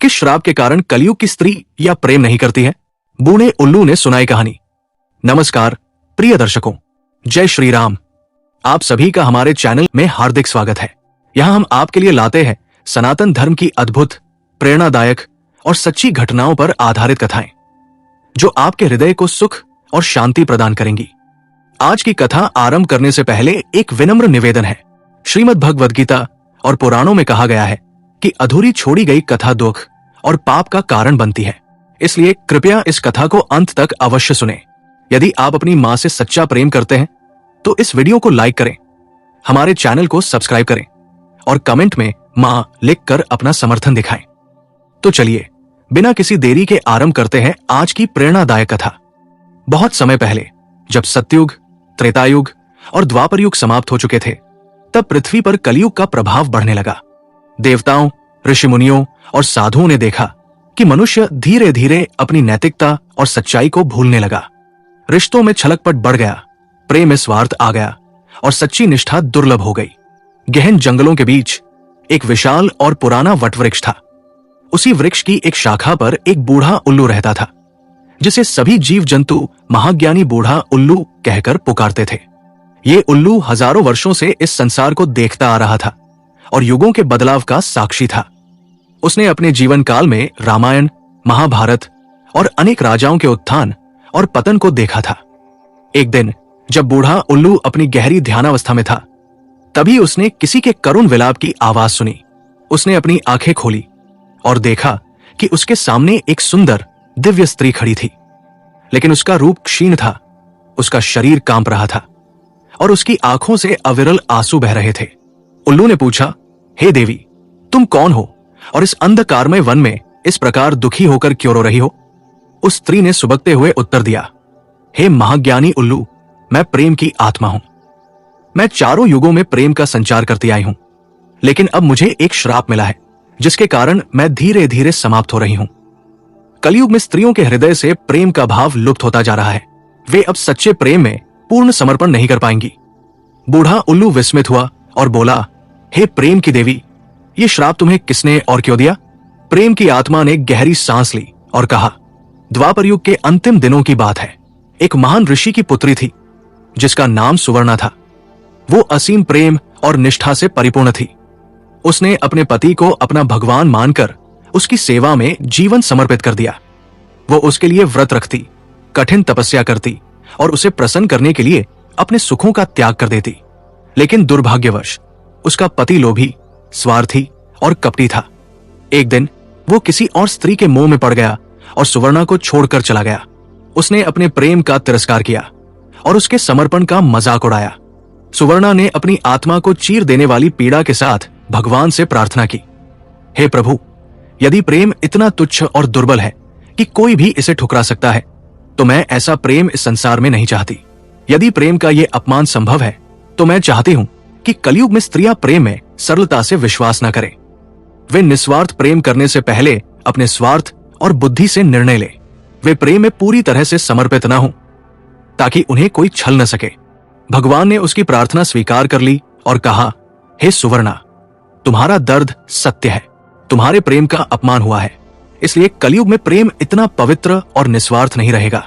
किस श्राप के कारण कलयुग की स्त्री या प्रेम नहीं करती है? बूढ़े उल्लू ने सुनाई कहानी। नमस्कार प्रिय दर्शकों, जय श्री राम। आप सभी का हमारे चैनल में हार्दिक स्वागत है। यहाँ हम आपके लिए लाते हैं सनातन धर्म की अद्भुत, प्रेरणादायक और सच्ची घटनाओं पर आधारित कथाएं, जो आपके हृदय को सुख और शांति प्रदान करेंगी। आज की कथा आरंभ करने से पहले एक विनम्र निवेदन है। श्रीमद् भगवद गीता और पुराणों में कहा गया है कि अधूरी छोड़ी गई कथा दुख और पाप का कारण बनती है। इसलिए कृपया इस कथा को अंत तक अवश्य सुनें। यदि आप अपनी मां से सच्चा प्रेम करते हैं तो इस वीडियो को लाइक करें, हमारे चैनल को सब्सक्राइब करें और कमेंट में मां लिखकर अपना समर्थन दिखाएं। तो चलिए बिना किसी देरी के आरंभ करते हैं आज की प्रेरणादायक कथा। बहुत समय पहले, जब सतयुग, त्रेतायुग और द्वापर युग समाप्त हो चुके थे, तब पृथ्वी पर कलयुग का प्रभाव बढ़ने लगा। देवताओं, ऋषि मुनियों और साधुओं ने देखा कि मनुष्य धीरे धीरे अपनी नैतिकता और सच्चाई को भूलने लगा। रिश्तों में छलकपट बढ़ गया, प्रेम में स्वार्थ आ गया और सच्ची निष्ठा दुर्लभ हो गई। गहन जंगलों के बीच एक विशाल और पुराना वटवृक्ष था। उसी वृक्ष की एक शाखा पर एक बूढ़ा उल्लू रहता था, जिसे सभी जीव जंतु महाज्ञानी बूढ़ा उल्लू कहकर पुकारते थे। ये उल्लू हजारों वर्षों से इस संसार को देखता आ रहा था और युगों के बदलाव का साक्षी था। उसने अपने जीवन काल में रामायण, महाभारत और अनेक राजाओं के उत्थान और पतन को देखा था। एक दिन जब बूढ़ा उल्लू अपनी गहरी ध्यानावस्था में था, तभी उसने किसी के करुण विलाप की आवाज सुनी। उसने अपनी आंखें खोली और देखा कि उसके सामने एक सुंदर दिव्य स्त्री खड़ी थी, लेकिन उसका रूप क्षीण था, उसका शरीर कांप रहा था और उसकी आंखों से अविरल आंसू बह रहे थे। उल्लू ने पूछा, हे देवी, तुम कौन हो और इस अंधकारमय वन में इस प्रकार दुखी होकर क्यों रो रही हो? उस स्त्री ने सुबकते हुए उत्तर दिया, हे महाज्ञानी उल्लू, मैं प्रेम की आत्मा हूं। मैं चारों युगों में प्रेम का संचार करती आई हूं, लेकिन अब मुझे एक श्राप मिला है, जिसके कारण मैं धीरे धीरे समाप्त हो रही हूं। कलयुग में स्त्रियों के हृदय से प्रेम का भाव लुप्त होता जा रहा है। वे अब सच्चे प्रेम में पूर्ण समर्पण नहीं कर पाएंगी। बूढ़ा उल्लू विस्मित हुआ और बोला, हे प्रेम की देवी, ये श्राप तुम्हें किसने और क्यों दिया? प्रेम की आत्मा ने गहरी सांस ली और कहा, द्वापर युग के अंतिम दिनों की बात है। एक महान ऋषि की पुत्री थी, जिसका नाम सुवर्णा था। वो असीम प्रेम और निष्ठा से परिपूर्ण थी। उसने अपने पति को अपना भगवान मानकर उसकी सेवा में जीवन समर्पित कर दिया। वो उसके लिए व्रत रखती, कठिन तपस्या करती और उसे प्रसन्न करने के लिए अपने सुखों का त्याग कर देती। लेकिन दुर्भाग्यवश उसका पति लोभी, स्वार्थी और कपटी था। एक दिन वो किसी और स्त्री के मोह में पड़ गया और सुवर्णा को छोड़कर चला गया। उसने अपने प्रेम का तिरस्कार किया और उसके समर्पण का मजाक उड़ाया। सुवर्णा ने अपनी आत्मा को चीर देने वाली पीड़ा के साथ भगवान से प्रार्थना की, हे प्रभु, यदि प्रेम इतना तुच्छ और दुर्बल है कि कोई भी इसे ठुकरा सकता है, तो मैं ऐसा प्रेम इस संसार में नहीं चाहती। यदि प्रेम का यह अपमान संभव है, तो मैं चाहती हूं कि कलयुग में स्त्रियां प्रेम में सरलता से विश्वास न करें। वे निस्वार्थ प्रेम करने से पहले अपने स्वार्थ और बुद्धि से निर्णय ले। वे प्रेम में पूरी तरह से समर्पित न हों, ताकि उन्हें कोई छल न सके। भगवान ने उसकी प्रार्थना स्वीकार कर ली और कहा, हे सुवर्णा, तुम्हारा दर्द सत्य है। तुम्हारे प्रेम का अपमान हुआ है, इसलिए कलयुग में प्रेम इतना पवित्र और निस्वार्थ नहीं रहेगा।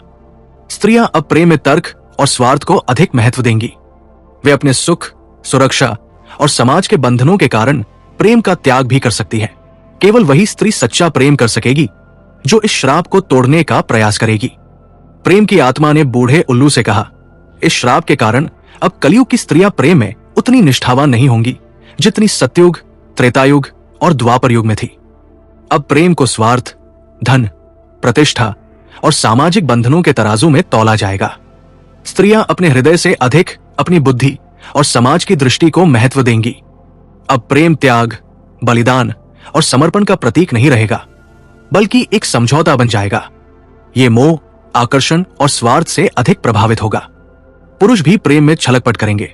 स्त्रियां अब प्रेम में तर्क और स्वार्थ को अधिक महत्व देंगी। वे अपने सुख, सुरक्षा और समाज के बंधनों के कारण प्रेम का त्याग भी कर सकती है। केवल वही स्त्री सच्चा प्रेम कर सकेगी जो इस श्राप को तोड़ने का प्रयास करेगी। प्रेम की आत्मा ने बूढ़े उल्लू से कहा, इस श्राप के कारण अब कलयुग की स्त्रियां प्रेम में उतनी निष्ठावान नहीं होंगी जितनी सतयुग, त्रेतायुग और द्वापर युग में थी। अब प्रेम को स्वार्थ, धन, प्रतिष्ठा और सामाजिक बंधनों के तराजू में तौला जाएगा। स्त्रियां अपने हृदय से अधिक अपनी बुद्धि और समाज की दृष्टि को महत्व देंगी। अब प्रेम त्याग, बलिदान और समर्पण का प्रतीक नहीं रहेगा, बल्कि एक समझौता बन जाएगा। ये मोह, आकर्षण और स्वार्थ से अधिक प्रभावित होगा। पुरुष भी प्रेम में छलकपट करेंगे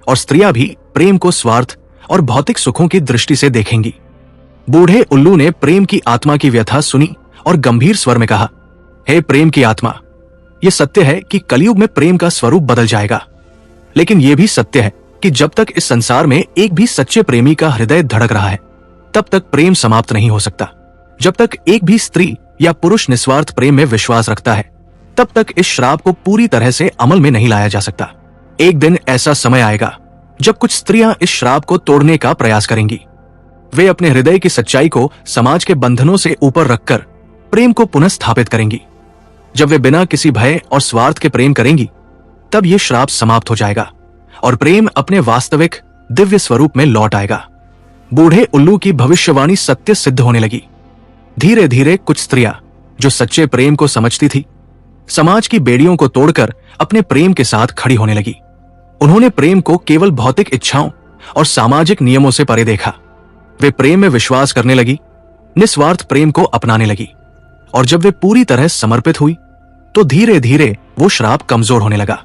और स्त्रियां भी प्रेम को स्वार्थ और भौतिक सुखों की दृष्टि से देखेंगी। बूढ़े उल्लू ने प्रेम की आत्मा की व्यथा सुनी और गंभीर स्वर में कहा, हे प्रेम की आत्मा, यह सत्य है कि कलयुग में प्रेम का स्वरूप बदल जाएगा, लेकिन यह भी सत्य है कि जब तक इस संसार में एक भी सच्चे प्रेमी का हृदय धड़क रहा है, तब तक प्रेम समाप्त नहीं हो सकता। जब तक एक भी स्त्री या पुरुष निस्वार्थ प्रेम में विश्वास रखता है, तब तक इस श्राप को पूरी तरह से अमल में नहीं लाया जा सकता। एक दिन ऐसा समय आएगा जब कुछ स्त्रियां इस श्राप को तोड़ने का प्रयास करेंगी। वे अपने हृदय की सच्चाई को समाज के बंधनों से ऊपर रखकर प्रेम को पुनः स्थापित करेंगी। जब वे बिना किसी भय और स्वार्थ के प्रेम करेंगी, तब यह श्राप समाप्त हो जाएगा और प्रेम अपने वास्तविक दिव्य स्वरूप में लौट आएगा। बूढ़े उल्लू की भविष्यवाणी सत्य सिद्ध होने लगी। धीरे धीरे कुछ स्त्रियां जो सच्चे प्रेम को समझती थी, समाज की बेड़ियों को तोड़कर अपने प्रेम के साथ खड़ी होने लगी। उन्होंने प्रेम को केवल भौतिक इच्छाओं और सामाजिक नियमों से परे देखा। वे प्रेम में विश्वास करने लगी, निस्वार्थ प्रेम को अपनाने लगी, और जब वे पूरी तरह समर्पित हुई तो धीरे धीरे वो श्राप कमजोर होने लगा।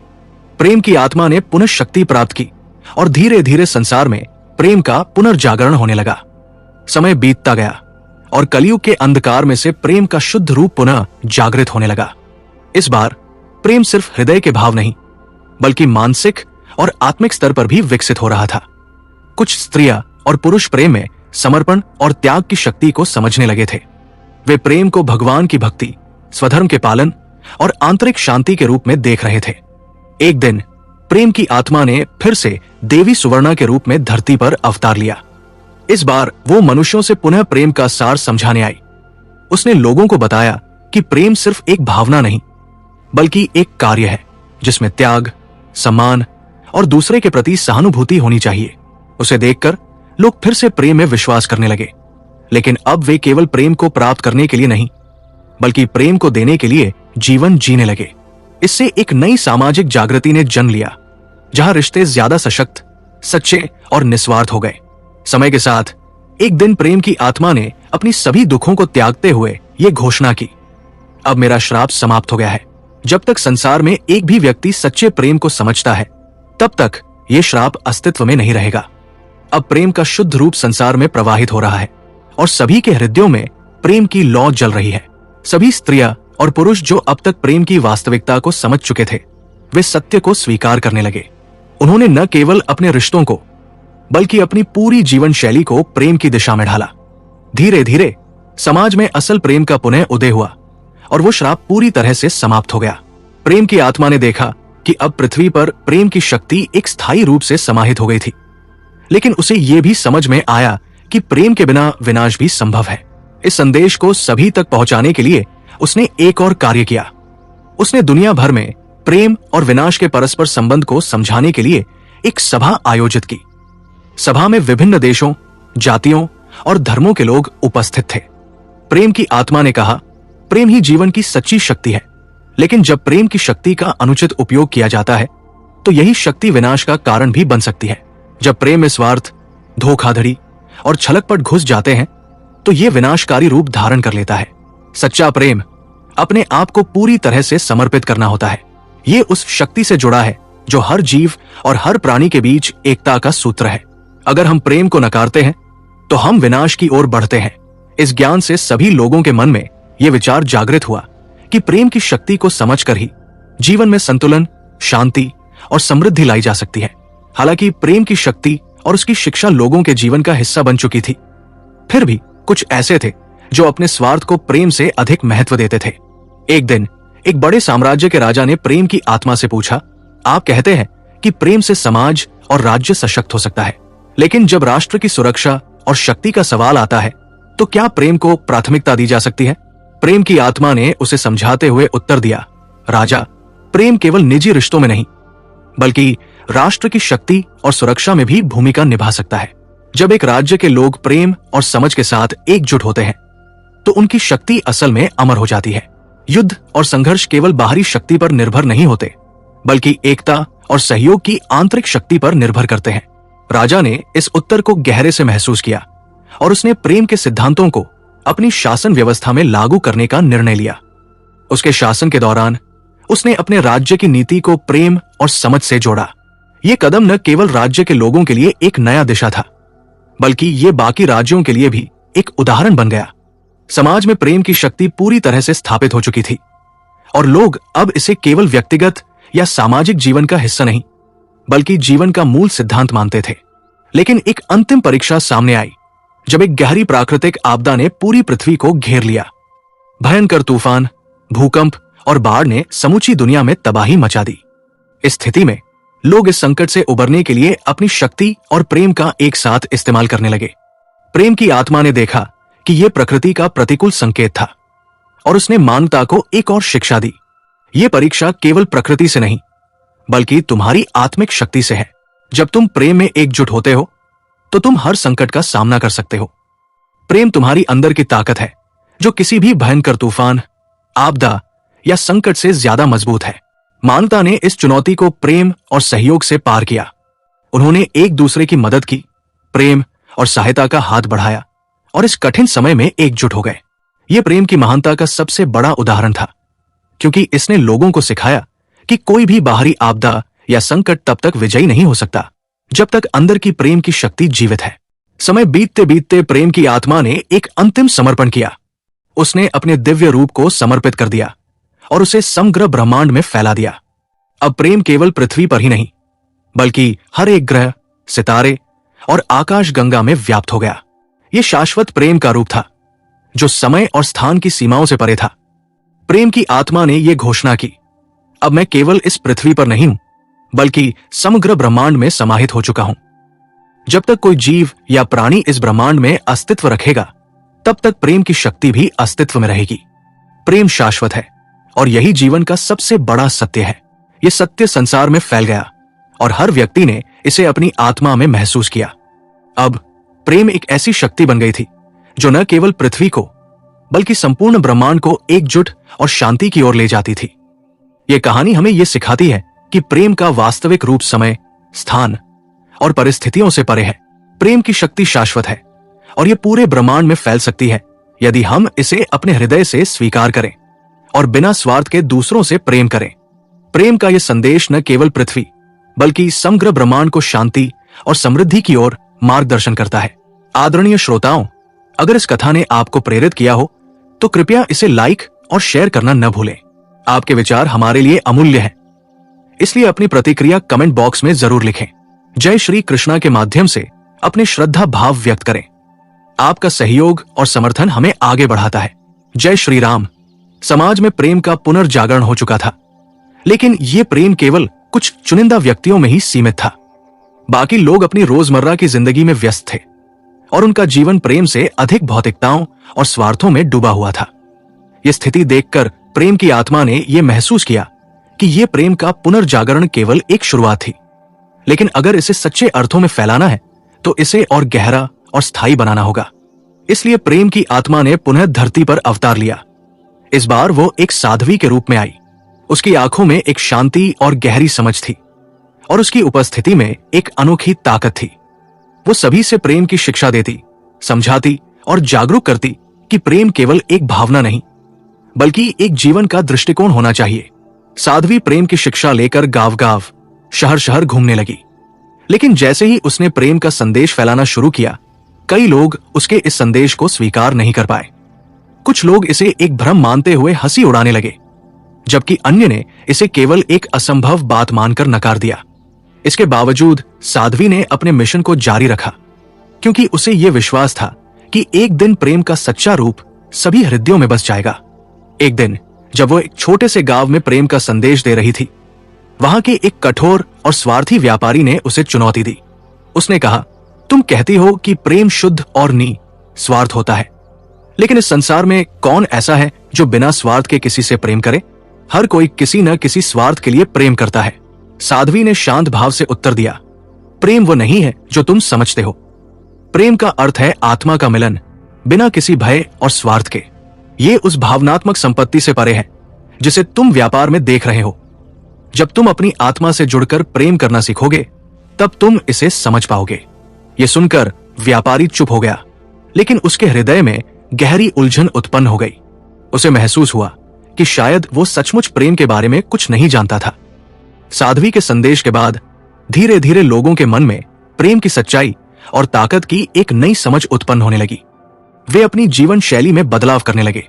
प्रेम की आत्मा ने पुनः शक्ति प्राप्त की और धीरे धीरे संसार में प्रेम का पुनर्जागरण होने लगा। समय बीतता गया और कलयुग के अंधकार में से प्रेम का शुद्ध रूप पुनः जागृत होने लगा। इस बार प्रेम सिर्फ हृदय के भाव नहीं, बल्कि मानसिक और आत्मिक स्तर पर भी विकसित हो रहा था। कुछ स्त्रियां और पुरुष प्रेम में समर्पण और त्याग की शक्ति को समझने लगे थे। वे प्रेम को भगवान की भक्ति, स्वधर्म के पालन और आंतरिक शांति के रूप में देख रहे थे। एक दिन प्रेम की आत्मा ने फिर से देवी सुवर्णा के रूप में धरती पर अवतार लिया। इस बार वो मनुष्यों से पुनः प्रेम का सार समझाने आई। उसने लोगों को बताया कि प्रेम सिर्फ एक भावना नहीं, बल्कि एक कार्य है जिसमें त्याग, सम्मान और दूसरे के प्रति सहानुभूति होनी चाहिए। उसे देखकर लोग फिर से प्रेम में विश्वास करने लगे, लेकिन अब वे केवल प्रेम को प्राप्त करने के लिए नहीं, बल्कि प्रेम को देने के लिए जीवन जीने लगे। इससे एक नई सामाजिक जागृति ने जन्म लिया, जहां रिश्ते ज्यादा सशक्त, सच्चे और निस्वार्थ हो गए। समय के साथ एक दिन प्रेम की आत्मा ने अपनी सभी दुखों को त्यागते हुए ये घोषणा की, अब मेरा श्राप समाप्त हो गया है। जब तक संसार में एक भी व्यक्ति सच्चे प्रेम को समझता है, तब तक ये श्राप अस्तित्व में नहीं रहेगा। अब प्रेम का शुद्ध रूप संसार में प्रवाहित हो रहा है और सभी के हृदयों में प्रेम की लौ जल रही है। सभी स्त्रियां और पुरुष जो अब तक प्रेम की वास्तविकता को समझ चुके थे, वे सत्य को स्वीकार करने लगे। उन्होंने न केवल अपने रिश्तों को, बल्कि अपनी पूरी जीवन शैली को प्रेम की दिशा में ढाला। धीरे धीरे समाज में असल प्रेम का पुनः उदय हुआ और वो श्राप पूरी तरह से समाप्त हो गया। प्रेम की आत्मा ने देखा कि अब पृथ्वी पर प्रेम की शक्ति एक स्थायी रूप से समाहित हो गई थी, लेकिन उसे यह भी समझ में आया कि प्रेम के बिना विनाश भी संभव है। इस संदेश को सभी तक पहुंचाने के लिए उसने एक और कार्य किया। उसने दुनिया भर में प्रेम और विनाश के परस्पर संबंध को समझाने के लिए एक सभा आयोजित की। सभा में विभिन्न देशों, जातियों और धर्मों के लोग उपस्थित थे। प्रेम की आत्मा ने कहा, प्रेम ही जीवन की सच्ची शक्ति है, लेकिन जब प्रेम की शक्ति का अनुचित उपयोग किया जाता है, तो यही शक्ति विनाश का कारण भी बन सकती है। जब प्रेम में स्वार्थ, धोखाधड़ी और छलकपट घुस जाते हैं, तो यह विनाशकारी रूप धारण कर लेता है। सच्चा प्रेम अपने आप को पूरी तरह से समर्पित करना होता है। ये उस शक्ति से जुड़ा है जो हर जीव और हर प्राणी के बीच एकता का सूत्र है। अगर हम प्रेम को नकारते हैं, तो हम विनाश की ओर बढ़ते हैं। इस ज्ञान से सभी लोगों के मन में यह विचार जागृत हुआ कि प्रेम की शक्ति को समझकर ही जीवन में संतुलन, शांति और समृद्धि लाई जा सकती है। हालांकि प्रेम की शक्ति और उसकी शिक्षा लोगों के जीवन का हिस्सा बन चुकी थी, फिर भी कुछ ऐसे थे जो अपने स्वार्थ को प्रेम से अधिक महत्व देते थे। एक दिन एक बड़े साम्राज्य के राजा ने प्रेम की आत्मा से पूछा, आप कहते हैं कि प्रेम से समाज और राज्य सशक्त हो सकता है, लेकिन जब राष्ट्र की सुरक्षा और शक्ति का सवाल आता है, तो क्या प्रेम को प्राथमिकता दी जा सकती है? प्रेम की आत्मा ने उसे समझाते हुए उत्तर दिया, राजा, प्रेम केवल निजी रिश्तों में नहीं, बल्कि राष्ट्र की शक्ति और सुरक्षा में भी भूमिका निभा सकता है। जब एक राज्य के लोग प्रेम और समझ के साथ एकजुट होते हैं, तो उनकी शक्ति असल में अमर हो जाती है। युद्ध और संघर्ष केवल बाहरी शक्ति पर निर्भर नहीं होते, बल्कि एकता और सहयोग की आंतरिक शक्ति पर निर्भर करते हैं। राजा ने इस उत्तर को गहरे से महसूस किया और उसने प्रेम के सिद्धांतों को अपनी शासन व्यवस्था में लागू करने का निर्णय लिया। उसके शासन के दौरान उसने अपने राज्य की नीति को प्रेम और समझ से जोड़ा। यह कदम न केवल राज्य के लोगों के लिए एक नया दिशा था, बल्कि ये बाकी राज्यों के लिए भी एक उदाहरण बन गया। समाज में प्रेम की शक्ति पूरी तरह से स्थापित हो चुकी थी और लोग अब इसे केवल व्यक्तिगत या सामाजिक जीवन का हिस्सा नहीं, बल्कि जीवन का मूल सिद्धांत मानते थे। लेकिन एक अंतिम परीक्षा सामने आई, जब एक गहरी प्राकृतिक आपदा ने पूरी पृथ्वी को घेर लिया। भयंकर तूफान, भूकंप और बाढ़ ने समूची दुनिया में तबाही मचा दी। इस स्थिति में लोग इस संकट से उबरने के लिए अपनी शक्ति और प्रेम का एक साथ इस्तेमाल करने लगे। प्रेम की आत्मा ने देखा कि यह प्रकृति का प्रतिकूल संकेत था और उसने मानवता को एक और शिक्षा दी। यह परीक्षा केवल प्रकृति से नहीं बल्कि तुम्हारी आत्मिक शक्ति से है। जब तुम प्रेम में एकजुट होते हो तो तुम हर संकट का सामना कर सकते हो। प्रेम तुम्हारी अंदर की ताकत है जो किसी भी भयंकर तूफान, आपदा या संकट से ज्यादा मजबूत है। मानवता ने इस चुनौती को प्रेम और सहयोग से पार किया। उन्होंने एक दूसरे की मदद की, प्रेम और सहायता का हाथ बढ़ाया और इस कठिन समय में एकजुट हो गए। यह प्रेम की महानता का सबसे बड़ा उदाहरण था, क्योंकि इसने लोगों को सिखाया कि कोई भी बाहरी आपदा या संकट तब तक विजयी नहीं हो सकता जब तक अंदर की प्रेम की शक्ति जीवित है। समय बीतते बीतते प्रेम की आत्मा ने एक अंतिम समर्पण किया। उसने अपने दिव्य रूप को समर्पित कर दिया और उसे समग्र ब्रह्मांड में फैला दिया। अब प्रेम केवल पृथ्वी पर ही नहीं बल्कि हर एक ग्रह, सितारे और आकाश गंगा में व्याप्त हो गया। यह शाश्वत प्रेम का रूप था जो समय और स्थान की सीमाओं से परे था। प्रेम की आत्मा ने यह घोषणा की, अब मैं केवल इस पृथ्वी पर नहीं हूं बल्कि समग्र ब्रह्मांड में समाहित हो चुका हूं। जब तक कोई जीव या प्राणी इस ब्रह्मांड में अस्तित्व रखेगा तब तक प्रेम की शक्ति भी अस्तित्व में रहेगी। प्रेम शाश्वत है और यही जीवन का सबसे बड़ा सत्य है। यह सत्य संसार में फैल गया और हर व्यक्ति ने इसे अपनी आत्मा में महसूस किया। अब प्रेम एक ऐसी शक्ति बन गई थी जो न केवल पृथ्वी को बल्कि संपूर्ण ब्रह्मांड को एकजुट और शांति की ओर ले जाती थी। यह कहानी हमें यह सिखाती है कि प्रेम का वास्तविक रूप समय, स्थान और परिस्थितियों से परे है। प्रेम की शक्ति शाश्वत है और यह पूरे ब्रह्मांड में फैल सकती है यदि हम इसे अपने हृदय से स्वीकार करें और बिना स्वार्थ के दूसरों से प्रेम करें। प्रेम का यह संदेश न केवल पृथ्वी बल्कि समग्र ब्रह्मांड को शांति और समृद्धि की ओर मार्गदर्शन करता है। आदरणीय श्रोताओं, अगर इस कथा ने आपको प्रेरित किया हो तो कृपया इसे लाइक और शेयर करना न भूलें। आपके विचार हमारे लिए अमूल्य हैं, इसलिए अपनी प्रतिक्रिया कमेंट बॉक्स में जरूर लिखें। जय श्री कृष्णा के माध्यम से अपने श्रद्धा भाव व्यक्त करें। आपका सहयोग और समर्थन हमें आगे बढ़ाता है। जय श्री राम। समाज में प्रेम का पुनर्जागरण हो चुका था, लेकिन यह प्रेम केवल कुछ चुनिंदा व्यक्तियों में ही सीमित था। बाकी लोग अपनी रोजमर्रा की जिंदगी में व्यस्त थे और उनका जीवन प्रेम से अधिक भौतिकताओं और स्वार्थों में डूबा हुआ था। यह स्थिति देखकर प्रेम की आत्मा ने यह महसूस किया कि यह प्रेम का पुनर्जागरण केवल एक शुरुआत थी, लेकिन अगर इसे सच्चे अर्थों में फैलाना है तो इसे और गहरा और स्थायी बनाना होगा। इसलिए प्रेम की आत्मा ने पुनः धरती पर अवतार लिया। इस बार वो एक साध्वी के रूप में आई। उसकी आंखों में एक शांति और गहरी समझ थी और उसकी उपस्थिति में एक अनोखी ताकत थी। वो सभी से प्रेम की शिक्षा देती, समझाती और जागरूक करती कि प्रेम केवल एक भावना नहीं बल्कि एक जीवन का दृष्टिकोण होना चाहिए। साध्वी प्रेम की शिक्षा लेकर गांव-गांव, शहर-शहर घूमने लगी, लेकिन जैसे ही उसने प्रेम का संदेश फैलाना शुरू किया, कई लोग उसके इस संदेश को स्वीकार नहीं कर पाए। कुछ लोग इसे एक भ्रम मानते हुए हंसी उड़ाने लगे, जबकि अन्य ने इसे केवल एक असंभव बात मानकर नकार दिया। इसके बावजूद साध्वी ने अपने मिशन को जारी रखा, क्योंकि उसे यह विश्वास था कि एक दिन प्रेम का सच्चा रूप सभी हृदयों में बस जाएगा। एक दिन जब वो एक छोटे से गांव में प्रेम का संदेश दे रही थी, वहां के एक कठोर और स्वार्थी व्यापारी ने उसे चुनौती दी। उसने कहा, तुम कहती हो कि प्रेम शुद्ध और निस्वार्थ होता है, लेकिन इस संसार में कौन ऐसा है जो बिना स्वार्थ के किसी से प्रेम करे? हर कोई किसी न किसी स्वार्थ के लिए प्रेम करता है। साध्वी ने शांत भाव से उत्तर दिया, प्रेम वो नहीं है जो तुम समझते हो। प्रेम का अर्थ है आत्मा का मिलन, बिना किसी भय और स्वार्थ के। ये उस भावनात्मक संपत्ति से परे है जिसे तुम व्यापार में देख रहे हो। जब तुम अपनी आत्मा से जुड़कर प्रेम करना सीखोगे, तब तुम इसे समझ पाओगे। ये सुनकर व्यापारी चुप हो गया, लेकिन उसके हृदय में गहरी उलझन उत्पन्न हो गई। उसे महसूस हुआ कि शायद वो सचमुच प्रेम के बारे में कुछ नहीं जानता था। साध्वी के संदेश के बाद धीरे धीरे लोगों के मन में प्रेम की सच्चाई और ताकत की एक नई समझ उत्पन्न होने लगी। वे अपनी जीवन शैली में बदलाव करने लगे।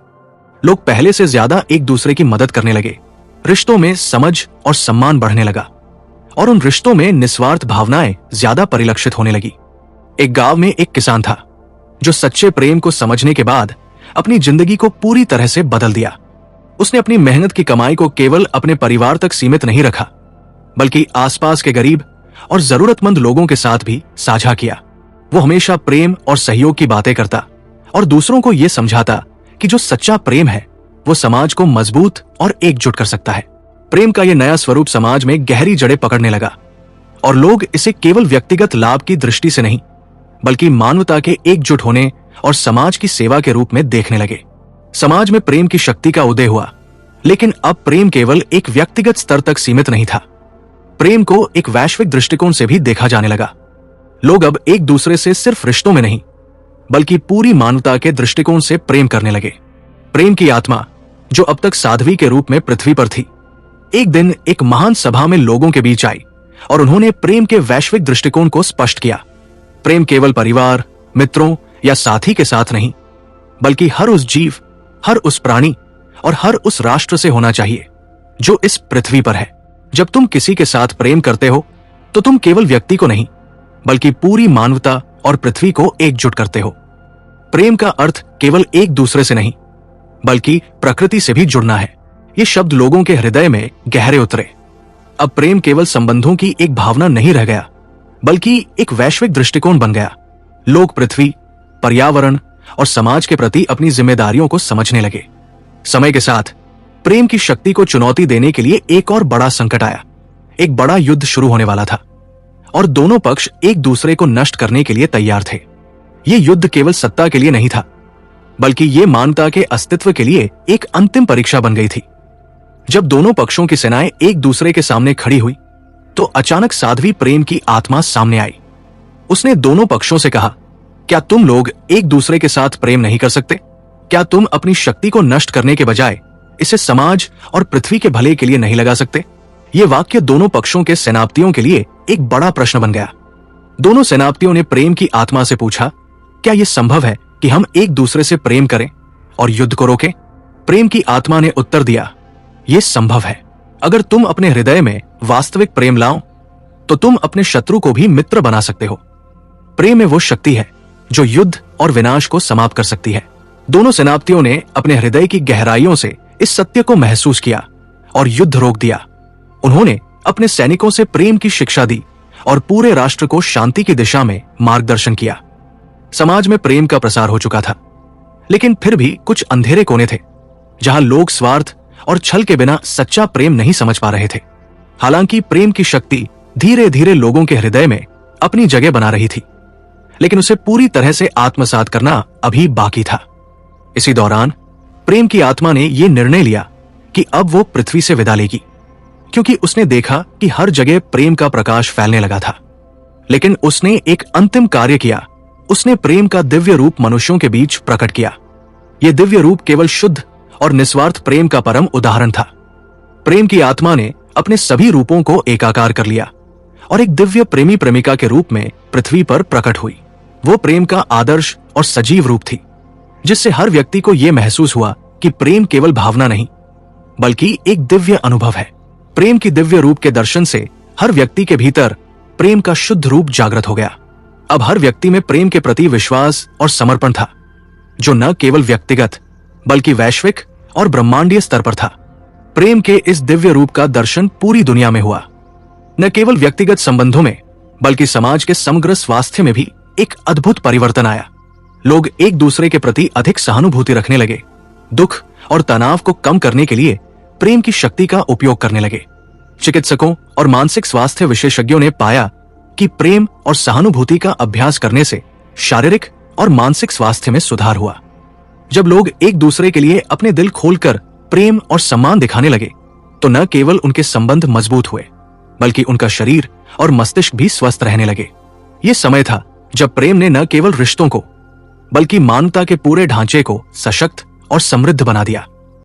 लोग पहले से ज्यादा एक दूसरे की मदद करने लगे। रिश्तों में समझ और सम्मान बढ़ने लगा और उन रिश्तों में निस्वार्थ भावनाएं ज्यादा परिलक्षित होने लगी। एक गांव में एक किसान था जो सच्चे प्रेम को समझने के बाद अपनी जिंदगी को पूरी तरह से बदल दिया। उसने अपनी मेहनत की कमाई को केवल अपने परिवार तक सीमित नहीं रखा, बल्कि आसपास के गरीब और जरूरतमंद लोगों के साथ भी साझा किया। वो हमेशा प्रेम और सहयोग की बातें करता और दूसरों को यह समझाता कि जो सच्चा प्रेम है वो समाज को मजबूत और एकजुट कर सकता है। प्रेम का यह नया स्वरूप समाज में गहरी जड़ें पकड़ने लगा और लोग इसे केवल व्यक्तिगत लाभ की दृष्टि से नहीं, बल्कि मानवता के एकजुट होने और समाज की सेवा के रूप में देखने लगे। समाज में प्रेम की शक्ति का उदय हुआ, लेकिन अब प्रेम केवल एक व्यक्तिगत स्तर तक सीमित नहीं था। प्रेम को एक वैश्विक दृष्टिकोण से भी देखा जाने लगा। लोग अब एक दूसरे से सिर्फ रिश्तों में नहीं, बल्कि पूरी मानवता के दृष्टिकोण से प्रेम करने लगे। प्रेम की आत्मा, जो अब तक साध्वी के रूप में पृथ्वी पर थी, एक दिन एक महान सभा में लोगों के बीच आई और उन्होंने प्रेम के वैश्विक दृष्टिकोण को स्पष्ट किया। प्रेम केवल परिवार, मित्रों या साथी के साथ नहीं, बल्कि हर उस जीव, हर उस प्राणी और हर उस राष्ट्र से होना चाहिए जो इस पृथ्वी पर है। जब तुम किसी के साथ प्रेम करते हो तो तुम केवल व्यक्ति को नहीं, बल्कि पूरी मानवता और पृथ्वी को एकजुट करते हो। प्रेम का अर्थ केवल एक दूसरे से नहीं, बल्कि प्रकृति से भी जुड़ना है। ये शब्द लोगों के हृदय में गहरे उतरे। अब प्रेम केवल संबंधों की एक भावना नहीं रह गया, बल्कि एक वैश्विक दृष्टिकोण बन गया। लोग पृथ्वी, पर्यावरण और समाज के प्रति अपनी जिम्मेदारियों को समझने लगे। समय के साथ प्रेम की शक्ति को चुनौती देने के लिए एक और बड़ा संकट आया। एक बड़ा युद्ध शुरू होने वाला था और दोनों पक्ष एक दूसरे को नष्ट करने के लिए तैयार थे। ये युद्ध केवल सत्ता के लिए नहीं था, बल्कि ये मानवता के अस्तित्व के लिए एक अंतिम परीक्षा बन गई थी। जब दोनों पक्षों की सेनाएं एक दूसरे के सामने खड़ी हुई, तो अचानक साध्वी प्रेम की आत्मा सामने आई। उसने दोनों पक्षों से कहा, क्या तुम लोग एक दूसरे के साथ प्रेम नहीं कर सकते? क्या तुम अपनी शक्ति को नष्ट करने के बजाय इसे समाज और पृथ्वी के भले के लिए नहीं लगा सकते? ये वाक्य दोनों पक्षों के सेनापतियों के लिए एक बड़ा प्रश्न बन गया। दोनों सेनापतियों ने प्रेम की आत्मा से पूछा, क्या यह संभव है कि हम एक दूसरे से प्रेम करें और युद्ध को रोकें? प्रेम की आत्मा ने उत्तर दिया, यह संभव है। अगर तुम अपने हृदय में वास्तविक प्रेम लाओ, तो तुम अपने शत्रु को भी मित्र बना सकते हो। प्रेम में वो शक्ति है जो युद्ध और विनाश को समाप्त कर सकती है। दोनों सेनापतियों ने अपने हृदय की गहराइयों से इस सत्य को महसूस किया और युद्ध रोक दिया। उन्होंने अपने सैनिकों से प्रेम की शिक्षा दी और पूरे राष्ट्र को शांति की दिशा में मार्गदर्शन किया। समाज में प्रेम का प्रसार हो चुका था, लेकिन फिर भी कुछ अंधेरे कोने थे जहां लोग स्वार्थ और छल के बिना सच्चा प्रेम नहीं समझ पा रहे थे। हालांकि प्रेम की शक्ति धीरे धीरे लोगों के हृदय में अपनी जगह बना रही थी, लेकिन उसे पूरी तरह से आत्मसात करना अभी बाकी था। इसी दौरान प्रेम की आत्मा ने यह निर्णय लिया कि अब वो पृथ्वी से विदा लेगी, क्योंकि उसने देखा कि हर जगह प्रेम का प्रकाश फैलने लगा था। लेकिन उसने एक अंतिम कार्य किया। उसने प्रेम का दिव्य रूप मनुष्यों के बीच प्रकट किया। यह दिव्य रूप केवल शुद्ध और निस्वार्थ प्रेम का परम उदाहरण था। प्रेम की आत्मा ने अपने सभी रूपों को एकाकार कर लिया और एक दिव्य प्रेमी प्रेमिका के रूप में पृथ्वी पर प्रकट हुई। वो प्रेम का आदर्श और सजीव रूप थी, जिससे हर व्यक्ति को यह महसूस हुआ कि प्रेम केवल भावना नहीं, बल्कि एक दिव्य अनुभव है। प्रेम की दिव्य रूप के दर्शन से हर व्यक्ति के भीतर प्रेम का शुद्ध रूप जागृत हो गया। अब हर व्यक्ति में प्रेम के प्रति विश्वास और समर्पण था, जो न केवल व्यक्तिगत बल्कि वैश्विक और ब्रह्मांडीय स्तर पर था। प्रेम के इस दिव्य रूप का दर्शन पूरी दुनिया में हुआ। न केवल व्यक्तिगत संबंधों में, बल्कि समाज के समग्र स्वास्थ्य में भी एक अद्भुत परिवर्तन आया। लोग एक दूसरे के प्रति अधिक सहानुभूति रखने लगे, दुख और तनाव को कम करने के लिए प्रेम की शक्ति का उपयोग करने लगे। चिकित्सकों और मानसिक स्वास्थ्य विशेषज्ञों ने पाया कि प्रेम और सहानुभूति का अभ्यास करने से शारीरिक और मानसिक स्वास्थ्य में सुधार हुआ। जब लोग एक दूसरे के लिए अपने दिल खोलकर प्रेम और सम्मान दिखाने लगे, तो न केवल उनके संबंध मजबूत हुए, बल्कि उनका शरीर और मस्तिष्क भी स्वस्थ रहने लगे। ये समय था जब प्रेम ने न केवल रिश्तों को, बल्कि मानवता के पूरे ढांचे को सशक्त और समृद्ध बना दिया।